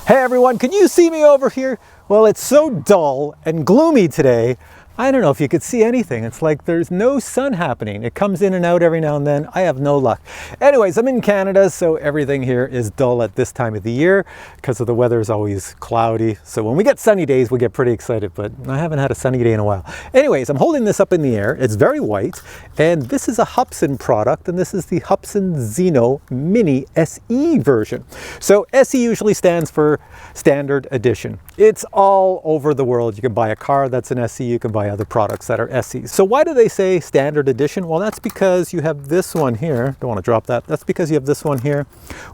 Hey everyone, can you see me over here? Well, it's so dull and gloomy today. I don't know if you could see anything. It's like there's no sun happening. It comes in and out every now and then. I have no luck. Anyways, I'm in Canada, so everything here is dull at this time of the year because of the weather is always cloudy. So when we get sunny days, we get pretty excited, but I haven't had a sunny day in a while. Anyways, I'm holding this up in the air. It's very white, and this is a HUBSAN product, and this is the HUBSAN ZINO Mini SE version. So SE usually stands for Standard Edition. It's all over the world. You can buy a car that's an SE, you can buy other products that are SEs. So why do they say Standard Edition? Well, that's because you have this one here. Don't want to drop that. That's because you have this one here,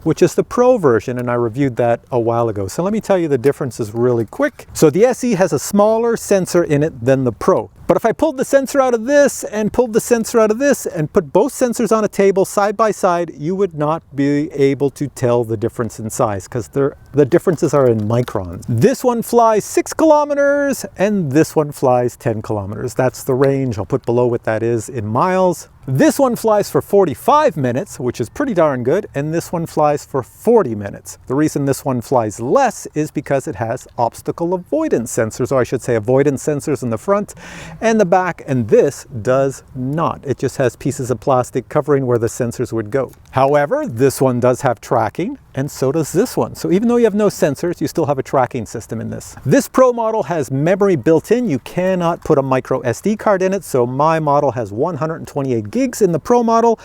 which is the Pro version, and I reviewed that a while ago. So let me tell you the differences really quick. So the SE has a smaller sensor in it than the Pro. But if I pulled the sensor out of this and pulled the sensor out of this and put both sensors on a table side by side, you would not be able to tell the difference in size because the differences are in microns. This one flies 6 kilometers and this one flies 10 kilometers. That's the range. I'll put below what that is in miles. This one flies for 45 minutes, which is pretty darn good, and this one flies for 40 minutes. The reason this one flies less is because it has obstacle avoidance sensors, or I should say avoidance sensors in the front and the back, and this does not. It just has pieces of plastic covering where the sensors would go. However, this one does have tracking, and so does this one. So even though you have no sensors, you still have a tracking system in this. This Pro model has memory built in. You cannot put a micro SD card in it, so my model has 128 gigs in the Pro model.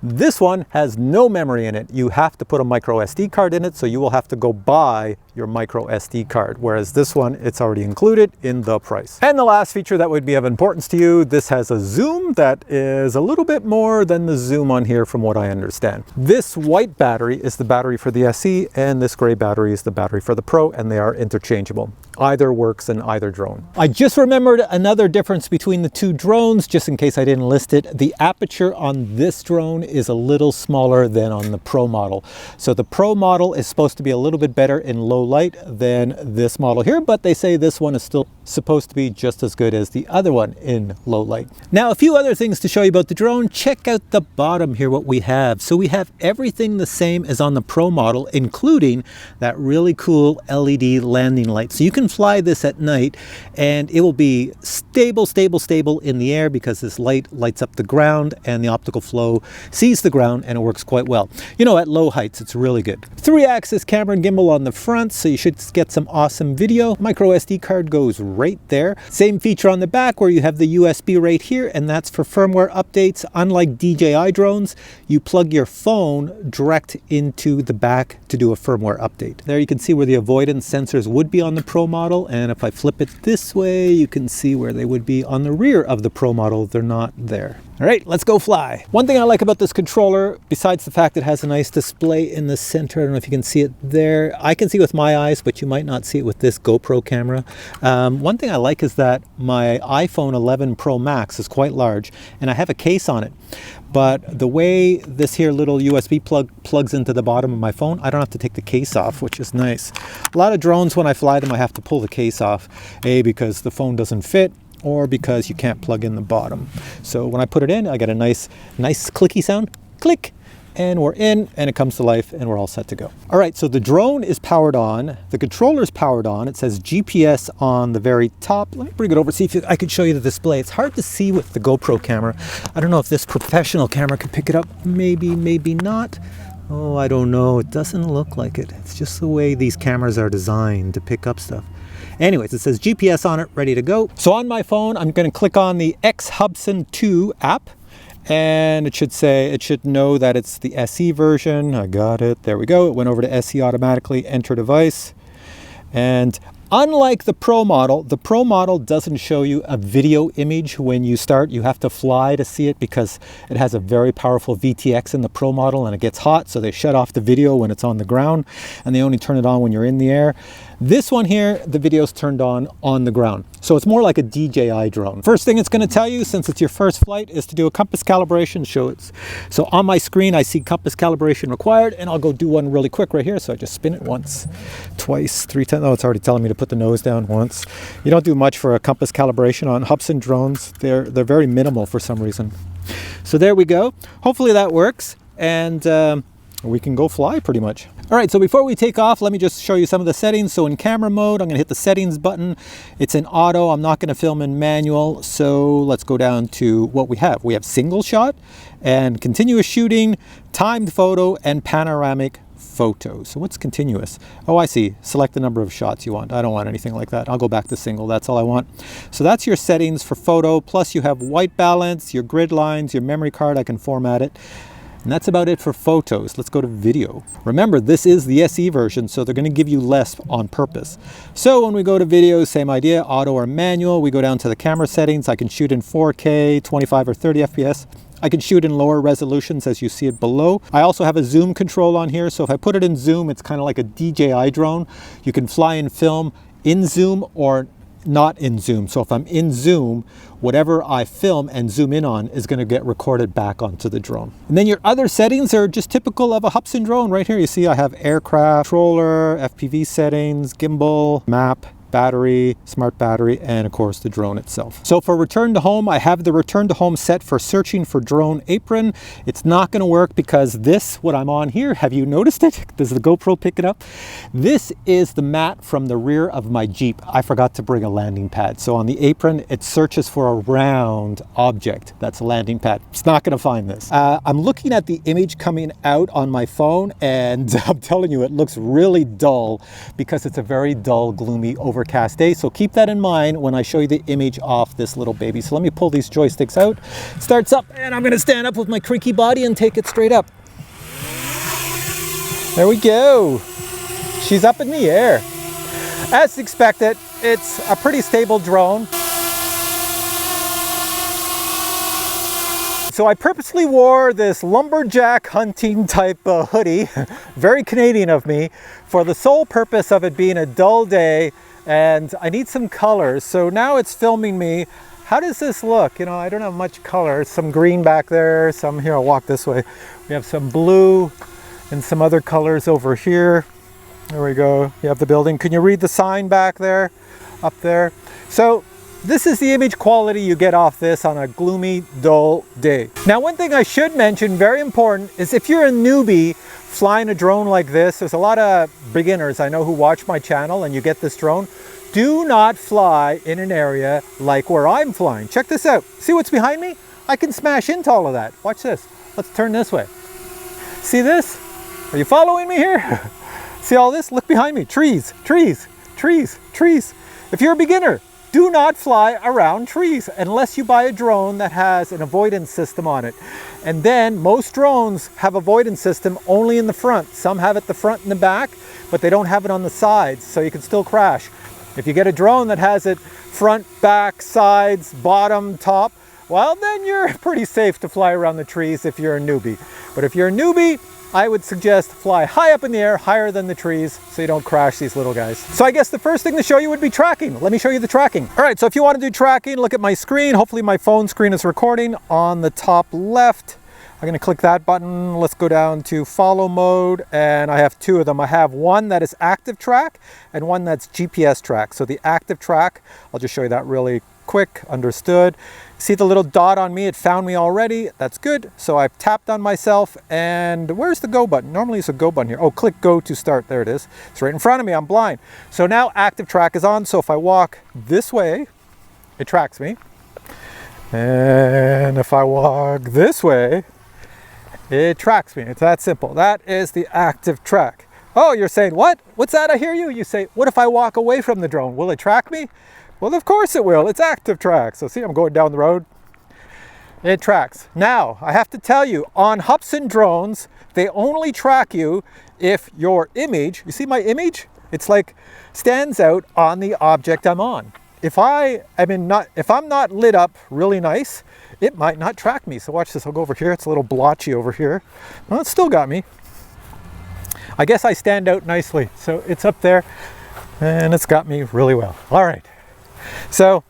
This one has no memory in it. You have to put a micro SD card in it, so you will have to go buy your micro SD card, whereas this one, it's already included in the price. And the last feature that would be of importance to you, this has a zoom that is a little bit more than the zoom on here from what I understand. This white battery is the battery for the SE, and this gray battery is the battery for the Pro, and they are interchangeable. Either works in either drone. I just remembered another difference between the two drones, just in case I didn't list it. The aperture on this drone is a little smaller than on the Pro model. So the Pro model is supposed to be a little bit better in low light than this model here, but they say this one is still supposed to be just as good as the other one in low light. Now, a few other things to show you about the drone. Check out the bottom here, what we have. So we have everything the same as on the Pro model, including that really cool LED landing light. So you can fly this at night and it will be stable in the air because this light lights up the ground and the optical flow sees the ground, and it works quite well. You know, at low heights, it's really good. 3-axis camera and gimbal on the front, so you should get some awesome video. Micro SD card goes right there. Same feature on the back where you have the USB right here, and that's for firmware updates. Unlike DJI drones, you plug your phone direct into the back to do a firmware update. There you can see where the avoidance sensors would be on the Pro model, and if I flip it this way, you can see where they would be on the rear of the Pro model. They're not there. All right, let's go fly. One thing I like about this controller, besides the fact it has a nice display in the center, I don't know if you can see it there. I can see with my eyes, but you might not see it with this GoPro camera. One thing I like is that my iPhone 11 Pro Max is quite large, and I have a case on it. But the way this here little USB plug plugs into the bottom of my phone, I don't have to take the case off, which is nice. A lot of drones, when I fly them, I have to pull the case off, A, because the phone doesn't fit, or because you can't plug in the bottom. So when I put it in, I get a nice clicky sound, click, and we're in, and it comes to life, and we're all set to go. All right, so the drone is powered on, the controller is powered on, it says GPS on the very top. Let me bring it over, see if I could show you the display. It's hard to see with the GoPro camera. I don't know if this professional camera could pick it up, maybe not. Oh, I don't know, it doesn't look like it. It's just the way these cameras are designed to pick up stuff. Anyways, it says GPS on it, ready to go. So on my phone, I'm going to click on the HUBSAN 2 app, and it should know that it's the SE version. I got it. There we go. It went over to SE automatically. Enter device. And unlike the Pro model doesn't show you a video image when you start. You have to fly to see it because it has a very powerful VTX in the Pro model, and it gets hot, so they shut off the video when it's on the ground, and they only turn it on when you're in the air. This one here, the video's turned on the ground. So it's more like a DJI drone. First thing it's going to tell you, since it's your first flight, is to do a compass calibration. So on my screen, I see compass calibration required, and I'll go do one really quick right here. So I just spin it once, twice, 3 times. Oh, it's already telling me to put the nose down once. You don't do much for a compass calibration on HUBSAN drones. They're very minimal for some reason. So there we go. Hopefully that works. And we can go fly pretty much. All right, so before we take off, let me just show you some of the settings. So in camera mode, I'm gonna hit the settings button. It's in auto. I'm not gonna film in manual. So let's go down to what we have. We have single shot and continuous shooting, timed photo, and panoramic photo. So what's continuous? Oh, I see. Select the number of shots you want. I don't want anything like that. I'll go back to single. That's all I want. So that's your settings for photo. Plus you have white balance, your grid lines, your memory card. I can format it. And that's about it for photos. Let's go to video. Remember, this is the SE version, so they're going to give you less on purpose. So when we go to video, same idea, auto or manual. We go down to the camera settings. I can shoot in 4K, 25 or 30 FPS. I can shoot in lower resolutions as you see it below. I also have a zoom control on here. So if I put it in zoom, it's kind of like a DJI drone. You can fly and film in zoom or not in zoom. So if I'm in zoom, whatever I film and zoom in on is going to get recorded back onto the drone. And then your other settings are just typical of a HUBSAN drone. Right here you see I have aircraft, controller, FPV settings, gimbal, map, battery, smart battery, and of course the drone itself. So for return to home, I have the return to home set for searching for drone apron. It's not going to work because this, what I'm on here, have you noticed it? Does the GoPro pick it up? This is the mat from the rear of my Jeep. I forgot to bring a landing pad. So on the apron, it searches for a round object. That's a landing pad. It's not going to find this. I'm looking at the image coming out on my phone, and I'm telling you, it looks really dull because it's a very dull, gloomy, overcast day. So keep that in mind when I show you the image off this little baby. So let me pull these joysticks out. Starts up, and I'm going to stand up with my creaky body and take it straight up. There we go. She's up in the air. As expected, it's a pretty stable drone. So I purposely wore this lumberjack hunting type hoodie, very Canadian of me, for the sole purpose of it being a dull day, and I need some colors. So now it's filming me. How does this look? You know, I don't have much color. Some green back there, some here, I'll walk this way. We have some blue and some other colors over here. There we go. You have the building. Can you read the sign back there, up there? So this is the image quality you get off this on a gloomy, dull day. Now, one thing I should mention, very important, is if you're a newbie flying a drone like this, there's a lot of beginners I know who watch my channel and you get this drone. Do not fly in an area like where I'm flying. Check this out. See what's behind me? I can smash into all of that. Watch this. Let's turn this way. See this? Are you following me here? See all this? Look behind me. Trees, trees, trees, trees. If you're a beginner, do not fly around trees unless you buy a drone that has an avoidance system on it. And then most drones have avoidance system only in the front. Some have it the front and the back, but they don't have it on the sides, so you can still crash. If you get a drone that has it front, back, sides, bottom, top, well, then you're pretty safe to fly around the trees if you're a newbie. But if you're a newbie, I would suggest fly high up in the air, higher than the trees, so you don't crash these little guys. So I guess the first thing to show you would be tracking. Let me show you the tracking. All right, so if you want to do tracking, look at my screen. Hopefully my phone screen is recording. On the top left, I'm going to click that button. Let's go down to follow mode, and I have two of them. I have one that is active track and one that's GPS track. So the active track, I'll just show you that really quick. Understood. See the little dot on me? It found me already. That's good. So I've tapped on myself, and where's the go button? Normally it's a go button here. Oh, click go to start. There it is. It's right in front of me. I'm blind. So now active track is on. So if I walk this way, it tracks me. And if I walk this way, it tracks me. It's that simple. That is the active track. Oh, you're saying, what? What's that? I hear you. You say, what if I walk away from the drone? Will it track me? Well, of course it will. It's active track. So see, I'm going down the road. It tracks. Now, I have to tell you, on HUBSAN drones, they only track you if your image, you see my image? It's like stands out on the object I'm on. If I'm not lit up really nice, it might not track me. So watch this. I'll go over here. It's a little blotchy over here. Well, it still got me. I guess I stand out nicely. So it's up there and it's got me really well. All right. So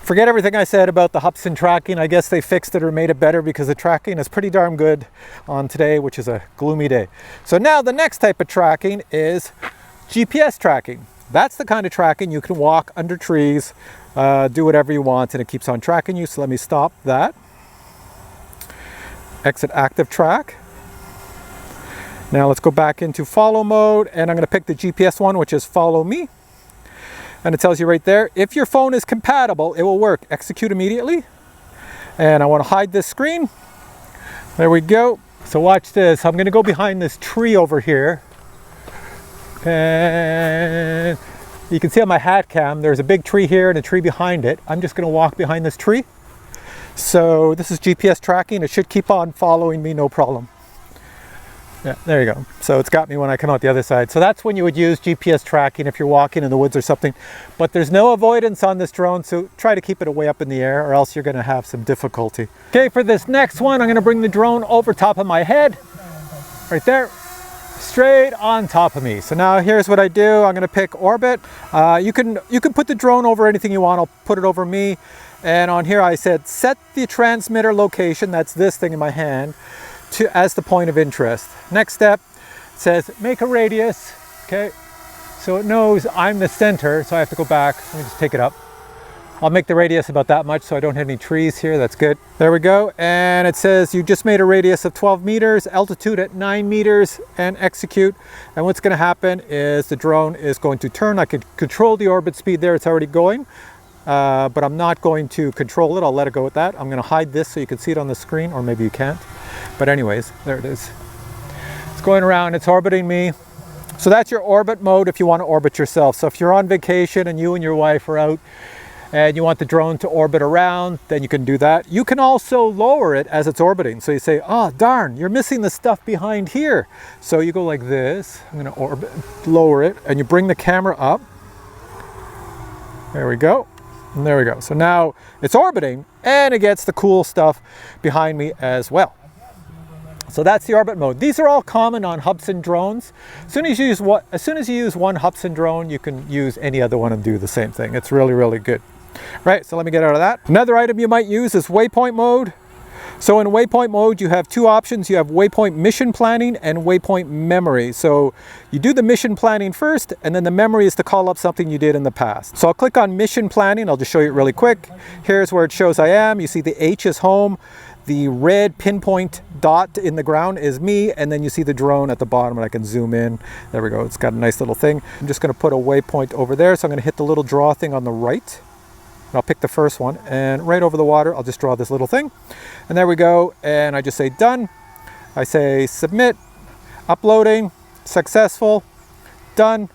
forget everything I said about the HUBSAN tracking. I guess they fixed it or made it better because the tracking is pretty darn good on today, which is a gloomy day. So now the next type of tracking is GPS tracking. That's the kind of tracking you can walk under trees, do whatever you want, and it keeps on tracking you. So let me stop that. Exit active track. Now let's go back into follow mode, and I'm going to pick the GPS one, which is follow me. And it tells you right there, if your phone is compatible, it will work. Execute immediately. And I want to hide this screen. There we go. So watch this. I'm going to go behind this tree over here. And you can see on my hat cam, there's a big tree here and a tree behind it. I'm just going to walk behind this tree. So this is GPS tracking. It should keep on following me, no problem. Yeah, there you go. So it's got me when I come out the other side. So that's when you would use GPS tracking if you're walking in the woods or something. But there's no avoidance on this drone, so try to keep it way up in the air or else you're going to have some difficulty. Okay, for this next one, I'm going to bring the drone over top of my head. Right there. Straight on top of me. So now here's what I do. I'm going to pick orbit. You can put the drone over anything you want. I'll put it over me. And on here I said set the transmitter location, that's this thing in my hand, as the point of interest. Next step says make a radius. Okay, so it knows I'm the center, so I have to go back. Let me just take it up. I'll make the radius about that much so I don't hit any trees here. That's good. There we go. And it says you just made a radius of 12 meters, altitude at 9 meters, and execute. And what's going to happen is the drone is going to turn. I could control the orbit speed there. It's already going. But I'm not going to control it. I'll let it go with that. I'm going to hide this so you can see it on the screen, or maybe you can't. But anyways, there it is. It's going around, it's orbiting me. So that's your orbit mode if you want to orbit yourself. So if you're on vacation and you and your wife are out and you want the drone to orbit around, then you can do that. You can also lower it as it's orbiting. So you say, oh darn, you're missing the stuff behind here. So you go like this. I'm going to orbit, lower it, and you bring the camera up. There we go. And there we go. So now it's orbiting and it gets the cool stuff behind me as well. So that's the orbit mode. These are all common on Hubsan drones. As soon as you use one Hubsan drone, you can use any other one and do the same thing. It's really, really good. Right, so let me get out of that. Another item you might use is waypoint mode. So in waypoint mode, you have two options. You have waypoint mission planning and waypoint memory. So you do the mission planning first, and then the memory is to call up something you did in the past. So I'll click on mission planning. I'll just show you it really quick. Here's where it shows I am. You see the H is home. The red pinpoint dot in the ground is me, and then you see the drone at the bottom, and I can zoom in. There we go. It's got a nice little thing. I'm just going to put a waypoint over there. So I'm going to hit the little draw thing on the right. And I'll pick the first one, and right over the water, I'll just draw this little thing. And there we go. And I just say done. I say submit, uploading, successful, done.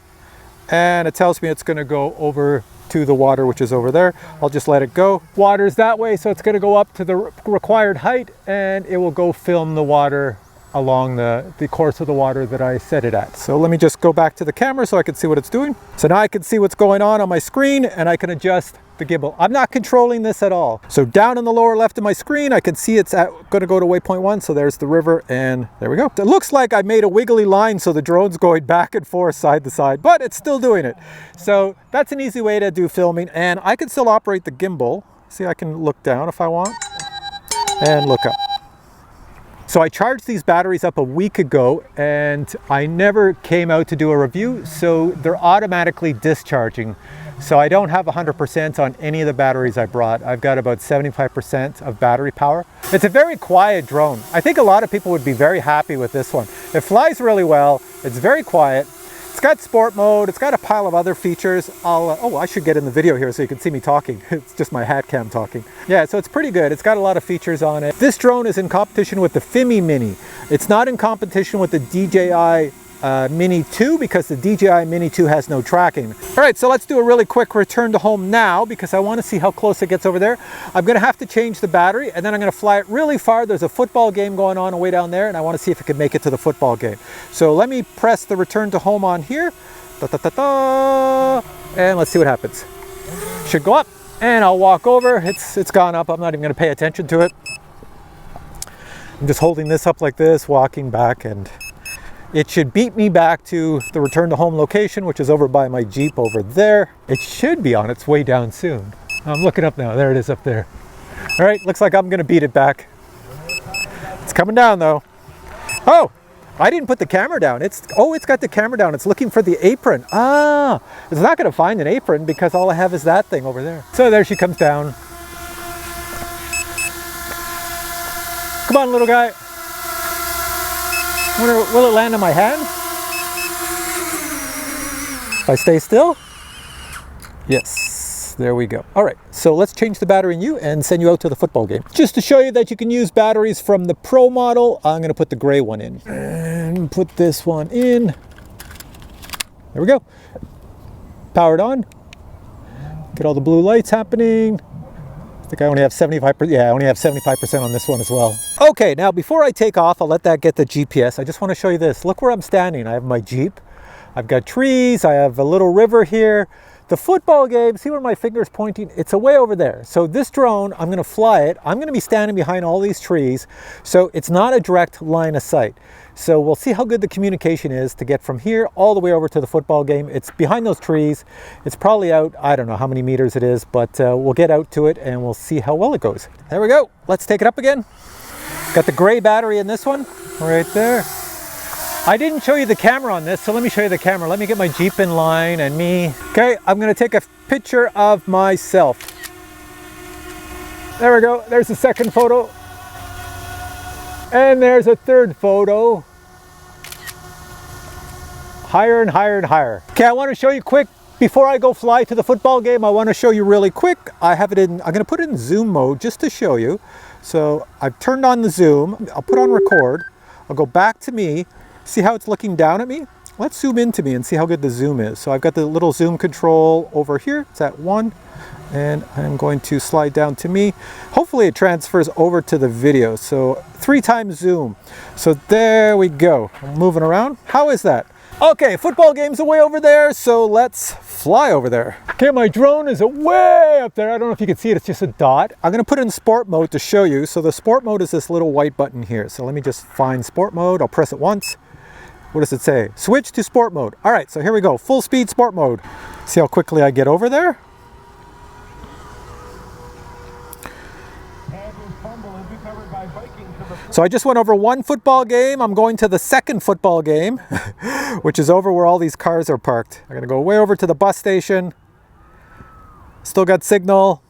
And it tells me it's going to go over to the water, which is over there. I'll just let it go. Water's that way, so it's going to go up to the required height, and it will go film the water along the course of the water that I set it at. So let me just go back to the camera so I can see what it's doing. So now I can see what's going on my screen, and I can adjust the gimbal. I'm not controlling this at all. So down in the lower left of my screen, I can see it's going to go to waypoint 1. So there's the river, and there we go. It looks like I made a wiggly line so the drone's going back and forth, side to side, but it's still doing it. So that's an easy way to do filming, and I can still operate the gimbal. See, I can look down if I want and look up. So I charged these batteries up a week ago, and I never came out to do a review, so they're automatically discharging. So I don't have 100% on any of the batteries I brought. I've got about 75% of battery power. It's a very quiet drone. I think a lot of people would be very happy with this one. It flies really well. It's very quiet. It's got sport mode. It's got a pile of other features. Oh, I should get in the video here so you can see me talking. It's just my hat cam talking. Yeah, so it's pretty good. It's got a lot of features on it. This drone is in competition with the VINCI Mini. It's not in competition with the DJI Mini 2 because the DJI Mini 2 has no tracking. All right, so let's do a really quick return to home now because I want to see how close it gets over there. I'm going to have to change the battery, and then I'm going to fly it really far. There's a football game going on way down there, and I want to see if it can make it to the football game. So let me press the return to home on here. And let's see what happens. Should go up, and I'll walk over. It's gone up. I'm not even going to pay attention to it. I'm just holding this up like this, walking back, and it should beat me back to the return to home location, which is over by my Jeep over there. It should be on its way down soon. I'm looking up now. There it is up there. All right, looks like I'm going to beat it back. It's coming down though. Oh, I didn't put the camera down. It's got the camera down. It's looking for the apron. Ah, it's not going to find an apron because all I have is that thing over there. So there she comes down. Come on, little guy. Will it land on my hand? If I stay still? Yes, there we go. All right, so let's change the battery in you and send you out to the football game. Just to show you that you can use batteries from the Pro model, I'm gonna put the gray one in. And put this one in. There we go. Powered on. Get all the blue lights happening. I think I only have 75%. Yeah, I only have 75% on this one as well. Okay, now before I take off, I'll let that get the GPS. I just want to show you this. Look where I'm standing. I have my Jeep. I've got trees. I have a little river here. The football game, see where my finger's pointing? It's away over there. So this drone, I'm going to fly it. I'm going to be standing behind all these trees. So it's not a direct line of sight. So we'll see how good the communication is to get from here all the way over to the football game. It's behind those trees. It's probably out, I don't know how many meters it is, but we'll get out to it and we'll see how well it goes. There we go. Let's take it up again. Got the gray battery in this one right there. I didn't show you the camera on this, so let me show you the camera. Let me get my Jeep in line and me. Okay, I'm gonna take a picture of myself. There we go, there's the second photo. And there's a third photo. Higher and higher and higher. Okay, I wanna show you quick, before I go fly to the football game, I wanna show you really quick. I have it in, I'm gonna put it in zoom mode just to show you. So I've turned on the zoom, I'll put on record. I'll go back to me. See how it's looking down at me? Let's zoom into me and see how good the zoom is. So I've got the little zoom control over here. It's at 1. And I'm going to slide down to me. Hopefully it transfers over to the video. So 3 times zoom. So there we go. I'm moving around. How is that? Okay, football game's away over there. So let's fly over there. Okay, my drone is way up there. I don't know if you can see it. It's just a dot. I'm going to put it in sport mode to show you. So the sport mode is this little white button here. So let me just find sport mode. I'll press it once. What does it say? Switch to sport mode. All right, so here we go. Full speed sport mode. See how quickly I get over there? So I just went over 1 football game. I'm going to the second football game, which is over where all these cars are parked. I'm gonna go way over to the bus station. Still got signal.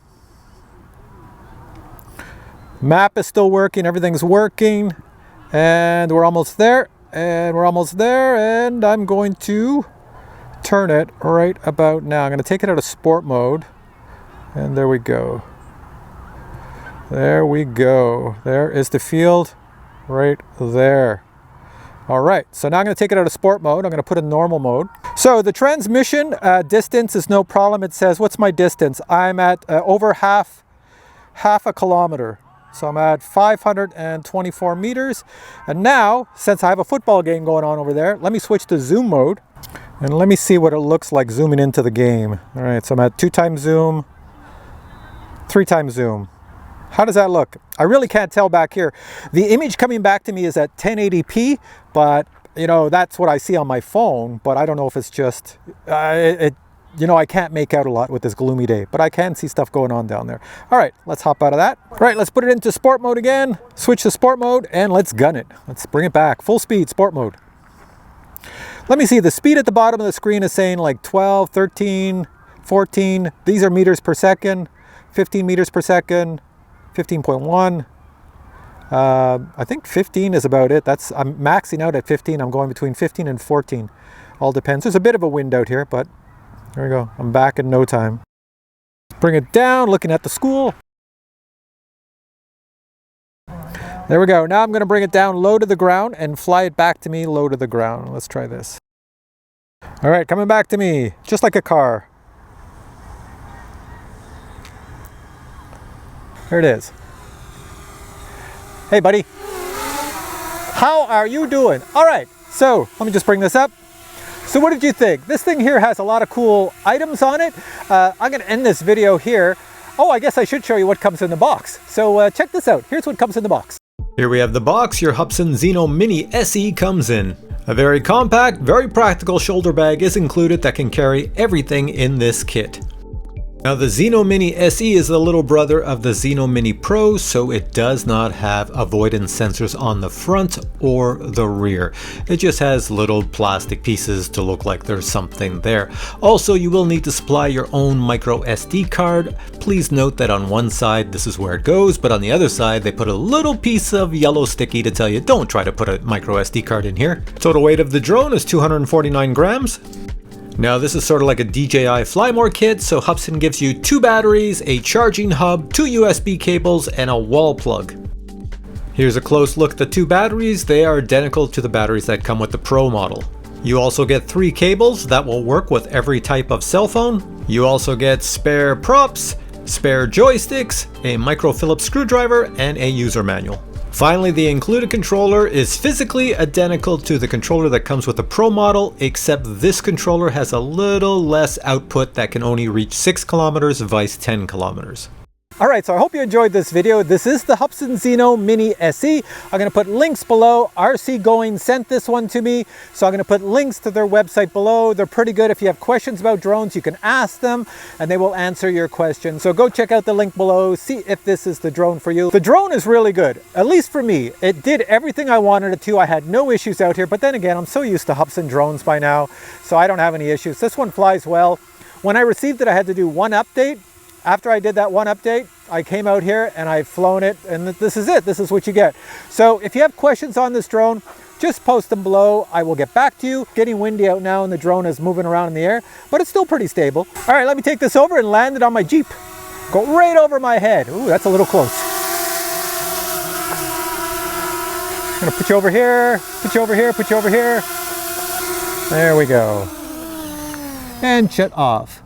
Map is still working, everything's working. And we're almost there. And we're almost there, and I'm going to turn it right about now. I'm going to take it out of sport mode, and there we go. There we go. There is the field right there. All right, so now I'm going to take it out of sport mode. I'm going to put it in normal mode. So the transmission distance is no problem. It says, what's my distance? I'm at over half a kilometer. So I'm at 524 meters. And now, since I have a football game going on over there, let me switch to zoom mode. And let me see what it looks like zooming into the game. All right, so I'm at 2 times zoom, 3 times zoom. How does that look? I really can't tell back here. The image coming back to me is at 1080p, but you know, that's what I see on my phone, but I don't know if it's just, you know, I can't make out a lot with this gloomy day, but I can see stuff going on down there. All right, let's hop out of that. All right, let's put it into sport mode again, switch to sport mode, and let's gun it. Let's bring it back, full speed, sport mode. Let me see, the speed at the bottom of the screen is saying like 12, 13, 14. These are meters per second, 15 meters per second, 15.1. I think 15 is about it. I'm maxing out at 15. I'm going between 15 and 14. All depends. There's a bit of a wind out here, but there we go. I'm back in no time. Bring it down, looking at the school. There we go. Now I'm going to bring it down low to the ground and fly it back to me low to the ground. Let's try this. All right, coming back to me, just like a car. There it is. Hey, buddy. How are you doing? All right, so let me just bring this up. So what did you think? This thing here has a lot of cool items on it. I'm going to end this video here. Oh, I guess I should show you what comes in the box. So check this out. Here's what comes in the box. Here we have the box your HUBSAN ZINO MINI SE comes in. A very compact, very practical shoulder bag is included that can carry everything in this kit. Now the Zino Mini SE is the little brother of the Zino Mini Pro, so it does not have avoidance sensors on the front or the rear. It just has little plastic pieces to look like there's something there. Also, you will need to supply your own micro SD card. Please note that on one side this is where it goes, but on the other side they put a little piece of yellow sticky to tell you don't try to put a micro SD card in here. Total weight of the drone is 249 grams. Now this is sort of like a DJI Fly More kit, so Hubsan gives you 2 batteries, a charging hub, 2 USB cables, and a wall plug. Here's a close look at the 2 batteries. They are identical to the batteries that come with the Pro model. You also get 3 cables that will work with every type of cell phone. You also get spare props, spare joysticks, a micro Phillips screwdriver, and a user manual. Finally, the included controller is physically identical to the controller that comes with the Pro model, except this controller has a little less output that can only reach 6 kilometers vice 10 kilometers. Alright, so I hope you enjoyed this video. This is the HUBSAN ZINO Mini SE. I'm going to put links below. RC Going sent this one to me, so I'm going to put links to their website below. They're pretty good. If you have questions about drones, you can ask them and they will answer your questions. So go check out the link below, see if this is the drone for you. The drone is really good, at least for me. It did everything I wanted it to. I had no issues out here, but then again, I'm so used to HUBSAN drones by now, so I don't have any issues. This one flies well. When I received it, I had to do one update. After I did that one update, I came out here and I've flown it, and this is it. This is what you get. So if you have questions on this drone, just post them below. I will get back to you. Getting windy out now and the drone is moving around in the air, but it's still pretty stable. All right, let me take this over and land it on my Jeep. Go right over my head. Ooh, that's a little close. I'm gonna put you over here, put you over here, put you over here. There we go. And shut off.